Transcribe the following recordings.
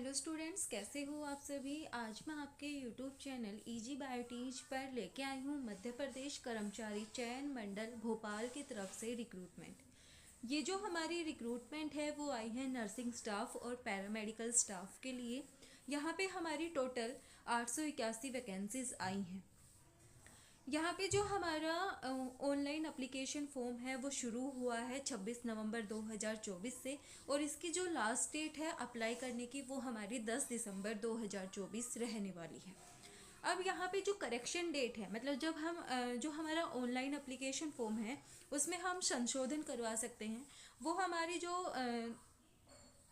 Hello students, कैसे हो आप सभी। आज मैं आपके यूट्यूब चैनल इजी बायोटीज पर लेके आई हूँ मध्य प्रदेश कर्मचारी चयन मंडल भोपाल की तरफ से रिक्रूटमेंट। ये जो हमारी रिक्रूटमेंट है वो आई है नर्सिंग स्टाफ और पैरामेडिकल स्टाफ के लिए। यहाँ पे हमारी टोटल 881 वैकेंसीज आई हैं। यहाँ पे जो हमारा ऑनलाइन एप्लीकेशन फॉर्म है वो शुरू हुआ है 26 नवंबर 2024 से, और इसकी जो लास्ट डेट है अप्लाई करने की वो हमारी 10 दिसंबर 2024 रहने वाली है। अब यहाँ पे जो करेक्शन डेट है, मतलब जब हम जो हमारा ऑनलाइन एप्लीकेशन फॉर्म है उसमें हम संशोधन करवा सकते हैं, वो हमारी जो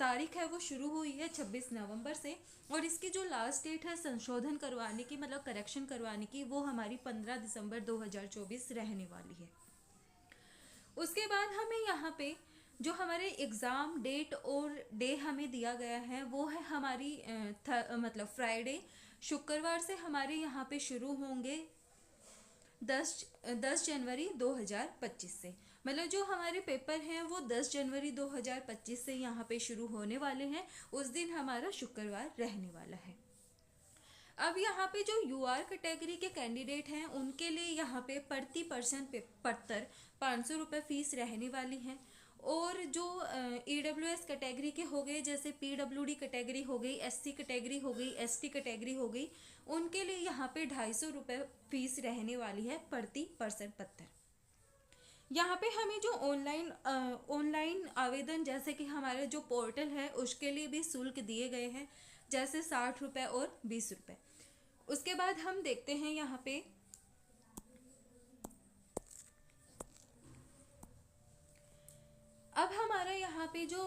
तारीख है वो शुरू हुई है 26 नवंबर से, और इसकी जो लास्ट डेट है संशोधन करवाने की, मतलब करेक्शन करवाने की, वो हमारी 15 दिसंबर 2024 रहने वाली है। उसके बाद हमें यहाँ पे जो हमारे एग्ज़ाम डेट और डे हमें दिया गया है वो है हमारी मतलब फ्राइडे, शुक्रवार से हमारे यहाँ पे शुरू होंगे 10 जनवरी 2025 से। मतलब जो हमारे पेपर हैं वो 10 जनवरी 2025 से यहाँ पे शुरू होने वाले हैं। उस दिन हमारा शुक्रवार रहने वाला है। अब यहाँ पे जो यूआर कैटेगरी के कैंडिडेट हैं उनके लिए यहाँ पे प्रति पर्सन पत्तर 500 रुपये फीस रहने वाली है। और जो ईडब्ल्यूएस कैटेगरी के हो गए, जैसे पीडब्ल्यूडी कैटेगरी हो गई, एससी कैटेगरी हो गई, एसटी कैटेगरी हो गई, उनके लिए यहाँ पे 250 रुपये फीस रहने वाली है प्रति पर्सन पत्तर। यहाँ पे हमें जो ऑनलाइन आवेदन, जैसे कि हमारे जो पोर्टल है उसके लिए भी शुल्क दिए गए हैं, जैसे 60 रुपये और 20 रुपये। उसके बाद हम देखते हैं यहाँ पे अब हमारा यहाँ पे जो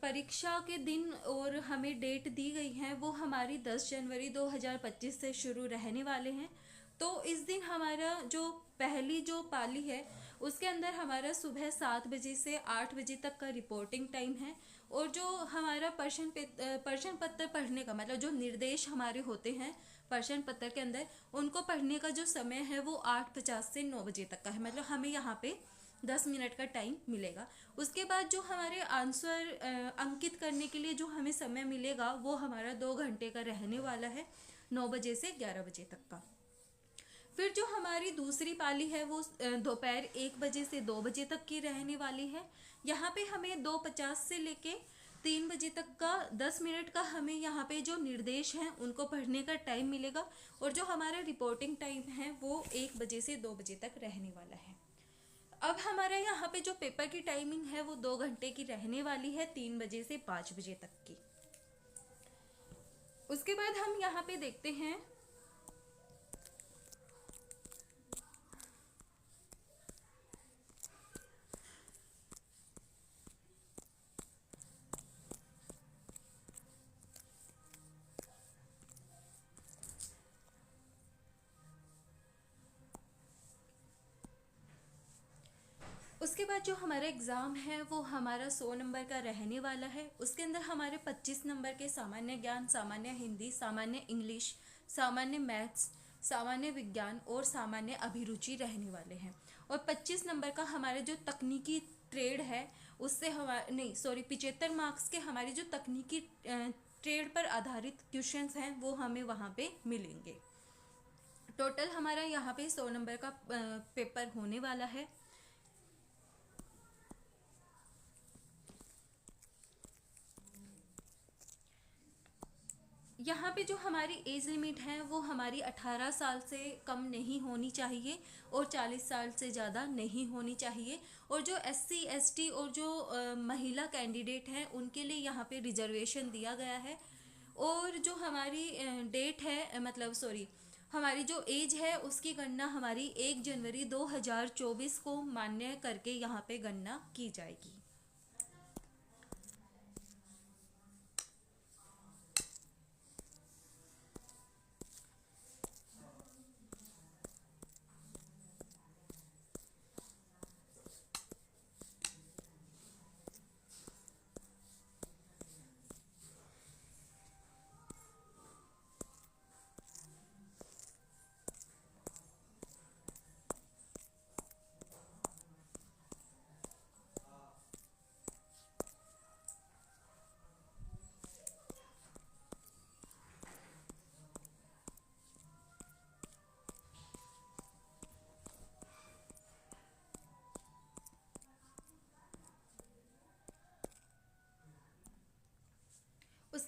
परीक्षा के दिन और हमें डेट दी गई है वो हमारी 10 जनवरी 2025 से शुरू रहने वाले हैं। तो इस दिन हमारा जो पहली जो पाली है उसके अंदर हमारा सुबह 7 बजे से 8 बजे तक का रिपोर्टिंग टाइम है। और जो हमारा प्रश्न पत्र पढ़ने का, मतलब जो निर्देश हमारे होते हैं प्रश्न पत्र के अंदर, उनको पढ़ने का जो समय है वो 8:50 से 9 बजे तक का है। मतलब हमें यहाँ पे 10 मिनट का टाइम मिलेगा। उसके बाद जो हमारे आंसर अंकित करने के लिए जो हमें समय मिलेगा वो हमारा 2 घंटे का रहने वाला है, 9 बजे से 11 बजे तक का। फिर जो हमारी दूसरी पाली है वो दोपहर 1 बजे से 2 बजे तक की रहने वाली है। यहाँ पे हमें 2:50 से लेके 3 बजे तक का 10 मिनट का हमें यहाँ पे जो निर्देश हैं उनको पढ़ने का टाइम मिलेगा। और जो हमारा रिपोर्टिंग टाइम है वो 1 बजे से 2 बजे तक रहने वाला है। अब हमारे यहाँ पे जो पेपर की टाइमिंग है वो 2 घंटे की रहने वाली है, 3 बजे से 5 बजे तक की। उसके बाद हम यहाँ पे देखते हैं उसके बाद जो हमारा एग्ज़ाम है वो हमारा 100 नंबर का रहने वाला है। उसके अंदर हमारे 25 नंबर के सामान्य ज्ञान, सामान्य हिंदी, सामान्य इंग्लिश, सामान्य मैथ्स, सामान्य विज्ञान और सामान्य अभिरुचि रहने वाले हैं। और 25 नंबर का हमारे जो तकनीकी ट्रेड है उससे हमारे 75 मार्क्स के हमारी जो तकनीकी ट्रेड पर आधारित क्वेश्चंस हैं वो हमें वहाँ पे मिलेंगे। टोटल हमारा यहाँ पे 100 नंबर का पेपर होने वाला है। यहाँ पे जो हमारी एज लिमिट है वो हमारी 18 साल से कम नहीं होनी चाहिए और 40 साल से ज़्यादा नहीं होनी चाहिए। और जो एससी एसटी और जो महिला कैंडिडेट हैं उनके लिए यहाँ पे रिजर्वेशन दिया गया है। और जो हमारी डेट है, मतलब हमारी जो एज है उसकी गणना हमारी 1 जनवरी 2024 को मान्य करके यहाँ पे गणना की जाएगी।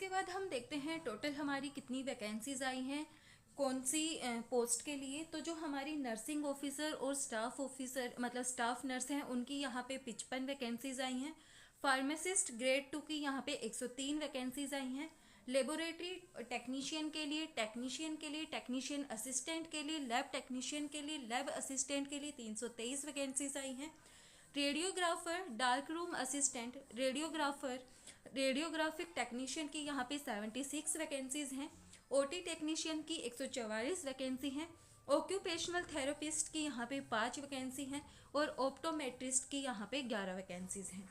उसके बाद हम देखते हैं टोटल हमारी कितनी वैकेंसीज आई हैं कौन सी पोस्ट के लिए। तो जो हमारी नर्सिंग ऑफिसर और स्टाफ ऑफिसर मतलब स्टाफ नर्स हैं उनकी यहाँ पे 55 वैकेंसीज आई हैं। फार्मासिस्ट ग्रेड 2 की यहाँ पे 103 वैकेंसीज आई हैं। लेबोरेटरी टेक्नीशियन के लिए, टेक्नीशियन असिस्टेंट के लिए, लैब टेक्नीशियन के लिए, लैब असिस्टेंट के लिए 323 वैकेंसीज आई हैं। Radiographer, dark room assistant, radiographic technician की यहाँ पे 76 वैकेंसीज हैं। ओटी टेक्नीशियन की 144 वैकेंसी हैं। ऑक्यूपेशनल थेरेपिस्ट की यहाँ पे 5 वैकेंसी हैं और ऑप्टोमेट्रिस्ट की यहाँ पे 11 वैकेंसीज हैं।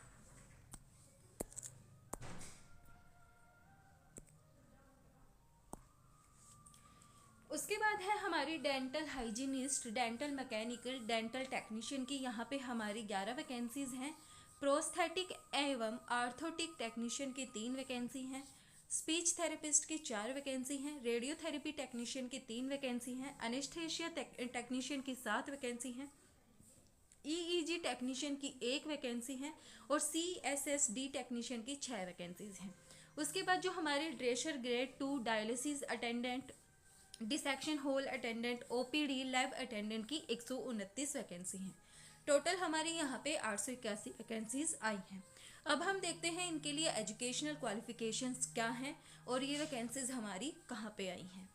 उसके बाद है हमारी dental hygienist, dental mechanical, dental technician की यहाँ पे हमारी 11 वैकेंसीज हैं। प्रोस्थेटिक एवं आर्थोटिक टेक्नीशियन की 3 वैकेंसी हैं। स्पीच थेरेपिस्ट की 4 वैकेंसी हैं। रेडियोथेरेपी टेक्नीशियन की 3 वैकेंसी हैं। अनेस्थेशिया टेक्नीशियन की 7 वैकेंसी हैं। ईईजी टेक्नीशियन की 1 वैकेंसी है और सीएसएसडी टेक्नीशियन की 6 वैकेंसीज हैं। उसके बाद जो हमारे dresser grade 2 dialysis attendant, dissection hall attendant, OPD lab attendant की 129 वैकेंसी हैं। टोटल हमारी यहाँ पे 881 वैकेंसीज आई हैं। अब हम देखते हैं इनके लिए एजुकेशनल क्वालिफिकेशंस क्या हैं और ये वैकेंसीज हमारी कहाँ पे आई हैं।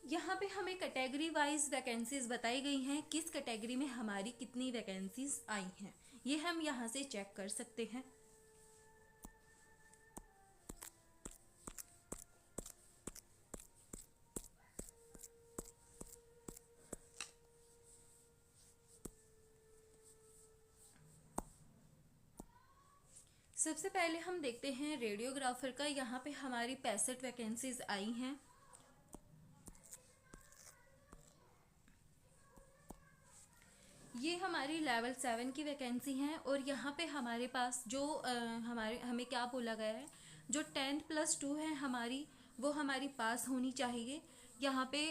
यहाँ पे हमें कैटेगरी वाइज वैकेंसीज बताई गई हैं, किस कैटेगरी में हमारी कितनी वैकेंसीज आई हैं ये हम यहाँ से चेक कर सकते हैं। सबसे पहले हम देखते हैं रेडियोग्राफर का। यहाँ पे हमारी 65 वैकेंसीज आई हैं। ये हमारी लेवल 7 की वैकेंसी हैं और यहाँ पे हमारे पास जो हमें क्या बोला गया है, जो 10+2 है हमारी, वो हमारी पास होनी चाहिए। यहाँ पे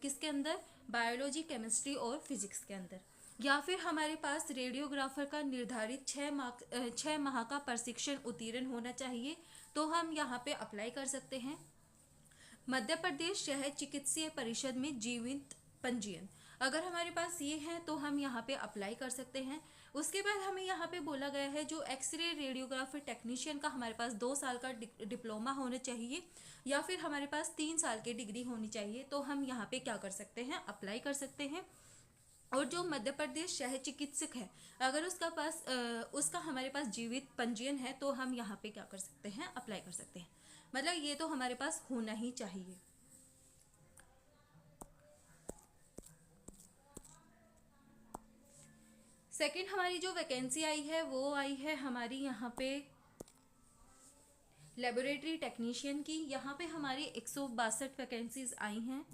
किसके अंदर, बायोलॉजी, केमिस्ट्री और फिजिक्स के अंदर। या फिर हमारे पास रेडियोग्राफर का निर्धारित 6 माह का प्रशिक्षण उत्तीर्ण होना चाहिए, तो हम यहाँ पे अप्लाई कर सकते हैं। मध्य प्रदेश शहर चिकित्सीय परिषद में जीवित पंजीयन, अगर हमारे पास ये है तो हम यहाँ पे अप्लाई कर सकते हैं। उसके बाद हमें यहाँ पे बोला गया है जो एक्सरे रेडियोग्राफी टेक्नीशियन का हमारे पास 2 साल का डिप्लोमा होना चाहिए या फिर हमारे पास 3 साल की डिग्री होनी चाहिए, तो हम यहाँ पे क्या कर सकते हैं, अप्लाई कर सकते हैं। और जो मध्य प्रदेश शहर चिकित्सक है, अगर उसका हमारे पास जीवित पंजीयन है तो हम यहाँ पे क्या कर सकते हैं, अप्लाई कर सकते हैं। मतलब ये तो हमारे पास होना ही चाहिए। सेकंड हमारी जो वैकेंसी आई है वो आई है हमारी यहाँ पे लेबोरेटरी टेक्नीशियन की। यहाँ पे हमारी 162 वैकेंसीज आई हैं।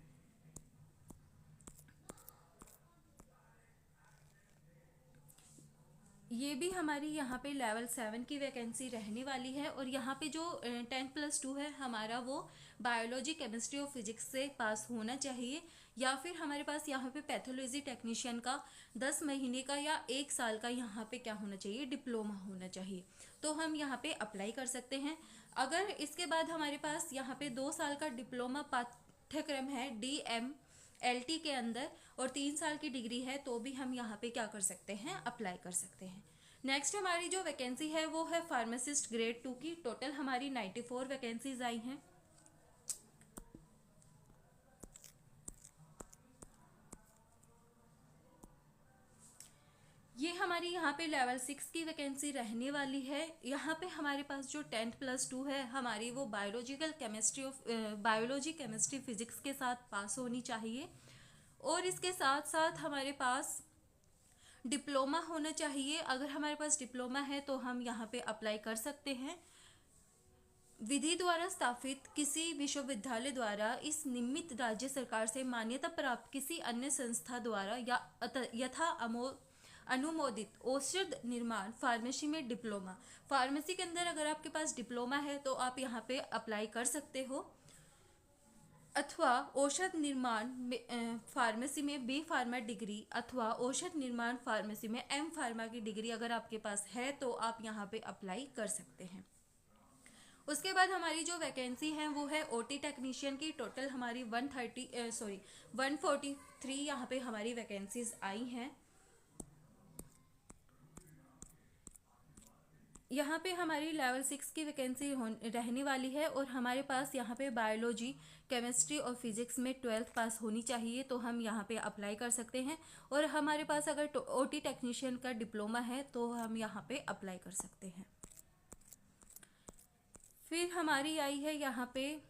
ये भी हमारी यहाँ पे लेवल 7 की वैकेंसी रहने वाली है और यहाँ पे जो 10+2 है हमारा, वो बायोलॉजी, केमिस्ट्री और फिजिक्स से पास होना चाहिए। या फिर हमारे पास यहाँ पे पैथोलॉजी टेक्नीशियन का 10 महीने का या 1 साल का यहाँ पे क्या होना चाहिए, डिप्लोमा होना चाहिए, तो हम यहाँ पे अप्लाई कर सकते हैं। अगर इसके बाद हमारे पास यहाँ पे 2 साल का डिप्लोमा पाठ्यक्रम है DMLT के अंदर और 3 साल की डिग्री है, तो भी हम यहाँ पे क्या कर सकते हैं, अप्लाई कर सकते हैं। नेक्स्ट हमारी जो वैकेंसी है वो है फार्मासिस्ट ग्रेड 2 की। टोटल हमारी 94 वैकेंसीज आई हैं। ये हमारी यहाँ पे लेवल 6 की वैकेंसी रहने वाली है। यहाँ पे हमारे पास जो 10+2 है हमारी, वो बायोलॉजी, केमिस्ट्री, फिजिक्स के साथ पास होनी चाहिए और इसके साथ साथ हमारे पास डिप्लोमा होना चाहिए। अगर हमारे पास डिप्लोमा है तो हम यहाँ पे अप्लाई कर सकते हैं। विधि द्वारा स्थापित किसी विश्वविद्यालय द्वारा इस निमित्त राज्य सरकार से मान्यता प्राप्त किसी अन्य संस्था द्वारा यथा अनुमोदित औषध निर्माण फार्मेसी में डिप्लोमा। फार्मेसी के अंदर अगर आपके पास डिप्लोमा है तो आप यहाँ पे अप्लाई कर सकते हो। अथवा औषध निर्माण फार्मेसी में बी फार्मा डिग्री अथवा औषध निर्माण फार्मेसी में एम फार्मा की डिग्री अगर आपके पास है तो आप यहाँ पे अप्लाई कर सकते हैं। उसके बाद हमारी जो वैकेंसी है वो है ओटी टेक्नीशियन की। टोटल हमारी 143 यहाँ पे हमारी वैकेंसीज आई हैं। यहाँ पे हमारी लेवल 6 की वैकेंसी रहने वाली है और हमारे पास यहाँ पे बायोलॉजी, केमिस्ट्री और फिजिक्स में 12th पास होनी चाहिए तो हम यहाँ पे अप्लाई कर सकते हैं। और हमारे पास अगर ओटी टेक्नीशियन का डिप्लोमा है तो हम यहाँ पे अप्लाई कर सकते हैं। फिर हमारी आई है यहाँ पे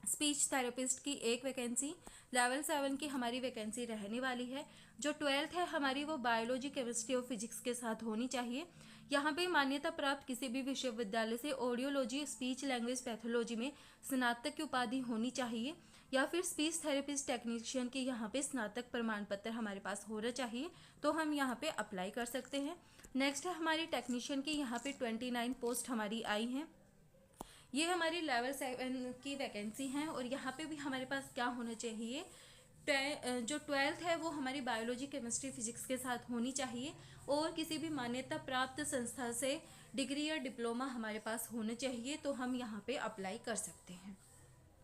स्पीच थेरेपिस्ट की एक वैकेंसी। लेवल 7 की हमारी वैकेंसी रहने वाली है। जो 12th है हमारी वो बायोलॉजी, केमिस्ट्री और फिजिक्स के साथ होनी चाहिए। यहाँ पे मान्यता प्राप्त किसी भी विश्वविद्यालय से ऑडियोलॉजी, स्पीच लैंग्वेज पैथोलॉजी में स्नातक की उपाधि होनी चाहिए या फिर स्पीच थेरेपिस्ट टेक्नीशियन की यहाँ पे स्नातक प्रमाण पत्र हमारे पास होना चाहिए तो हम यहाँ पे अप्लाई कर सकते हैं। नेक्स्ट है हमारी टेक्नीशियन की। यहाँ पे 29 पोस्ट हमारी आई हैं। ये हमारी लेवल 7 की वैकेंसी हैं और यहाँ पे भी हमारे पास क्या होना चाहिए, जो 12th है वो हमारी बायोलॉजी, केमिस्ट्री, फिजिक्स के साथ होनी चाहिए और किसी भी मान्यता प्राप्त संस्था से डिग्री या डिप्लोमा हमारे पास होना चाहिए तो हम यहाँ पे अप्लाई कर सकते हैं।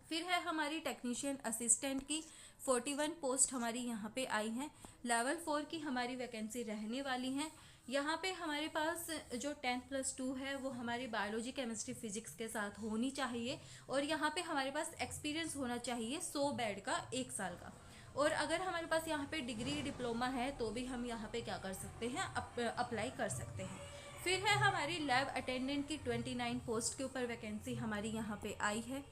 फिर है हमारी टेक्नीशियन असिस्टेंट की 41 पोस्ट हमारी यहाँ पे आई हैं। लेवल 4 की हमारी वैकेंसी रहने वाली हैं। यहाँ पे हमारे पास जो 10+2 है वो हमारी बायोलॉजी, केमिस्ट्री, फिजिक्स के साथ होनी चाहिए और यहाँ पे हमारे पास एक्सपीरियंस होना चाहिए 100 बेड का 1 साल का। और अगर हमारे पास यहाँ पे डिग्री, डिप्लोमा है तो भी हम यहाँ पे क्या कर सकते हैं, अप्लाई कर सकते हैं। फिर है हमारी लैब अटेंडेंट की 29 पोस्ट के ऊपर वैकेंसी हमारी यहाँ पे आई है।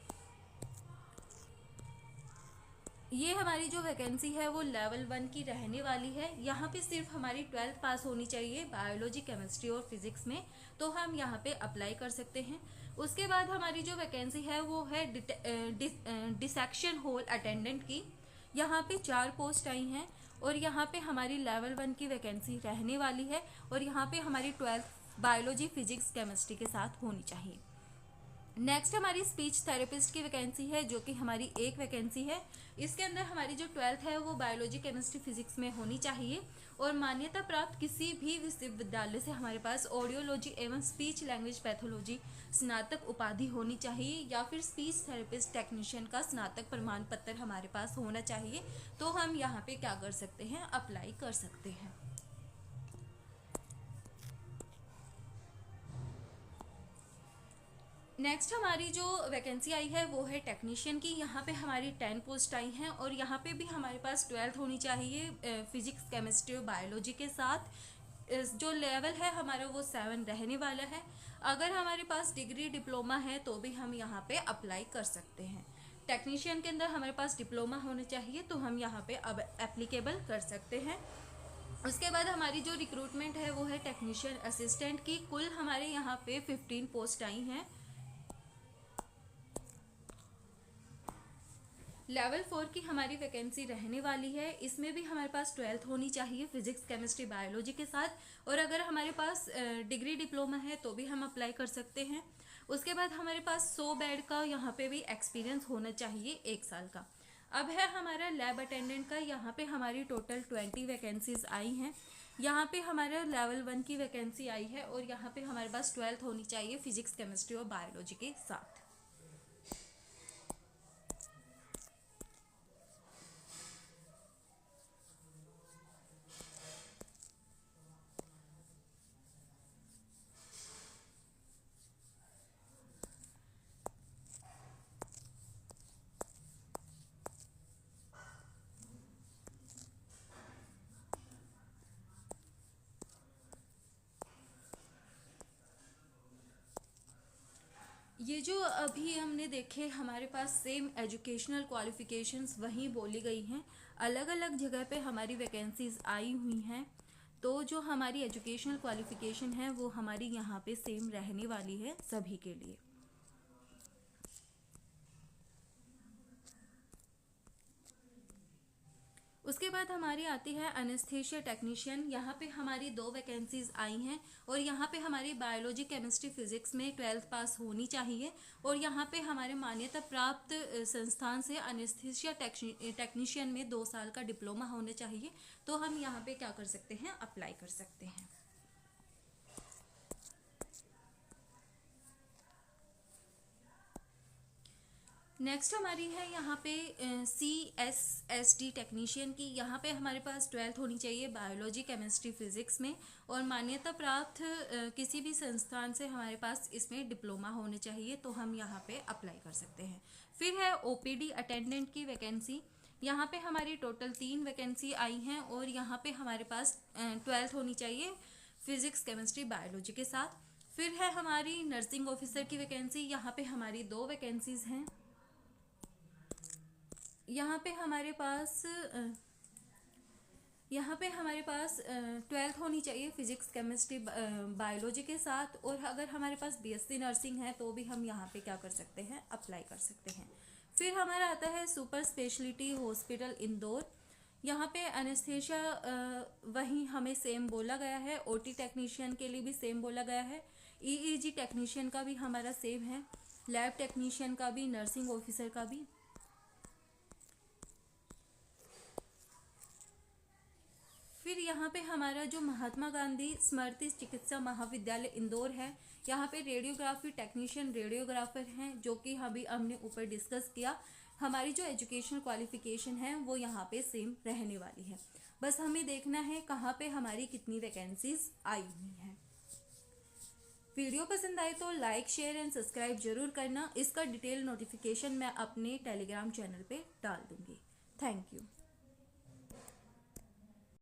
ये हमारी जो वैकेंसी है वो लेवल 1 की रहने वाली है। यहाँ पे सिर्फ हमारी 12th पास होनी चाहिए बायोलॉजी, केमिस्ट्री और फिजिक्स में तो हम यहाँ पे अप्लाई कर सकते हैं। उसके बाद हमारी जो वैकेंसी है वो है डिसेक्शन हॉल अटेंडेंट की। यहाँ पे 4 पोस्ट आई हैं और यहाँ पे हमारी लेवल 1 की वैकेंसी रहने वाली है और यहाँ पे हमारी 12th बायोलॉजी, फिजिक्स, केमिस्ट्री के साथ होनी चाहिए। नेक्स्ट हमारी स्पीच थेरेपिस्ट की वैकेंसी है जो कि हमारी एक वैकेंसी है। इसके अंदर हमारी जो 12th है वो बायोलॉजी, केमिस्ट्री, फिजिक्स में होनी चाहिए और मान्यता प्राप्त किसी भी विश्वविद्यालय से हमारे पास ऑडियोलॉजी एवं स्पीच लैंग्वेज पैथोलॉजी स्नातक उपाधि होनी चाहिए या फिर स्पीच थेरेपिस्ट टेक्नीशियन का स्नातक प्रमाण पत्र हमारे पास होना चाहिए तो हम यहाँ पे क्या कर सकते हैं, अप्लाई कर सकते हैं। नेक्स्ट हमारी जो वैकेंसी आई है वो है टेक्नीशियन की। यहाँ पे हमारी 10 पोस्ट आई हैं और यहाँ पे भी हमारे पास 12th होनी चाहिए फिजिक्स, केमिस्ट्री और बायोलॉजी के साथ। जो लेवल है हमारा वो 7 रहने वाला है। अगर हमारे पास डिग्री, डिप्लोमा है तो भी हम यहाँ पे अप्लाई कर सकते हैं। टेक्नीशियन के अंदर हमारे पास डिप्लोमा होना चाहिए तो हम यहाँ पे अब एप्लीकेबल कर सकते हैं। उसके बाद हमारी जो रिक्रूटमेंट है वो है टेक्नीशियन असिस्टेंट की। कुल हमारे यहाँ पे 15 पोस्ट आई हैं। लेवल 4 की हमारी वैकेंसी रहने वाली है। इसमें भी हमारे पास 12th होनी चाहिए फिजिक्स, केमिस्ट्री, बायोलॉजी के साथ और अगर हमारे पास डिग्री, डिप्लोमा है तो भी हम अप्लाई कर सकते हैं। उसके बाद हमारे पास 100 बेड का यहाँ पे भी एक्सपीरियंस होना चाहिए 1 साल का। अब है हमारा लैब अटेंडेंट का। यहाँ पे हमारी टोटल 20 वैकेंसीज आई हैं। यहाँ पे हमारा लेवल 1 की वैकेंसी आई है और यहाँ पे हमारे पास 12th होनी चाहिए फिजिक्स, केमिस्ट्री और बायोलॉजी के साथ। ये जो अभी हमने देखे हमारे पास सेम एजुकेशनल क्वालिफिकेशंस वहीं बोली गई हैं। अलग अलग जगह पे हमारी वैकेंसीज आई हुई हैं तो जो हमारी एजुकेशनल क्वालिफिकेशन है वो हमारी यहाँ पे सेम रहने वाली है सभी के लिए। उसके बाद हमारी आती है एनेस्थीसिया टेक्नीशियन। यहाँ पे हमारी 2 वैकेंसीज आई हैं और यहाँ पे हमारी बायोलॉजी केमिस्ट्री फिजिक्स में 12th पास होनी चाहिए और यहाँ पे हमारे मान्यता प्राप्त संस्थान से एनेस्थीसिया टेक्नीशियन में 2 साल का डिप्लोमा होने चाहिए। तो हम यहाँ पे क्या कर सकते हैं, अप्लाई कर सकते हैं। नेक्स्ट हमारी है यहाँ पे CSSD टेक्नीशियन की। यहाँ पे हमारे पास 12th होनी चाहिए बायोलॉजी केमिस्ट्री फिजिक्स में और मान्यता प्राप्त किसी भी संस्थान से हमारे पास इसमें डिप्लोमा होने चाहिए। तो हम यहाँ पे अप्लाई कर सकते हैं। फिर है OPD अटेंडेंट की वैकेंसी। यहाँ पे हमारी टोटल 3 वैकेंसी आई हैं और यहाँ पे हमारे पास 12th होनी चाहिए फिजिक्स केमिस्ट्री बायोलॉजी के साथ। फिर है हमारी नर्सिंग ऑफिसर की वैकेंसी। यहाँ पे हमारी 2 वैकेंसीज हैं। यहाँ पे हमारे पास 12th होनी चाहिए फिजिक्स केमिस्ट्री बायोलॉजी के साथ और अगर हमारे पास BSc नर्सिंग है तो भी हम यहाँ पे क्या कर सकते हैं, अप्लाई कर सकते हैं। फिर हमारा आता है सुपर स्पेशलिटी हॉस्पिटल इंदौर। यहाँ पे एनेस्थीसिया वहीं हमें सेम बोला गया है, OT टेक्नीशियन के लिए भी सेम बोला गया है, EEG टेक्नीशियन का भी हमारा सेम है, लैब टेक्नीशियन का भी, नर्सिंग ऑफिसर का भी। फिर यहाँ पे हमारा जो महात्मा गांधी स्मृति चिकित्सा महाविद्यालय इंदौर है, यहाँ पे रेडियोग्राफी टेक्नीशियन रेडियोग्राफर हैं, जो कि अभी हमने ऊपर डिस्कस किया। हमारी जो एजुकेशनल क्वालिफिकेशन है वो यहाँ पे सेम रहने वाली है। बस हमें देखना है कहाँ पे हमारी कितनी वैकेंसीज आई हुई हैं। वीडियो पसंद आए तो लाइक शेयर एंड सब्सक्राइब जरूर करना। इसका डिटेल नोटिफिकेशन मैं अपने टेलीग्राम चैनल पे डाल दूंगी। Thank you.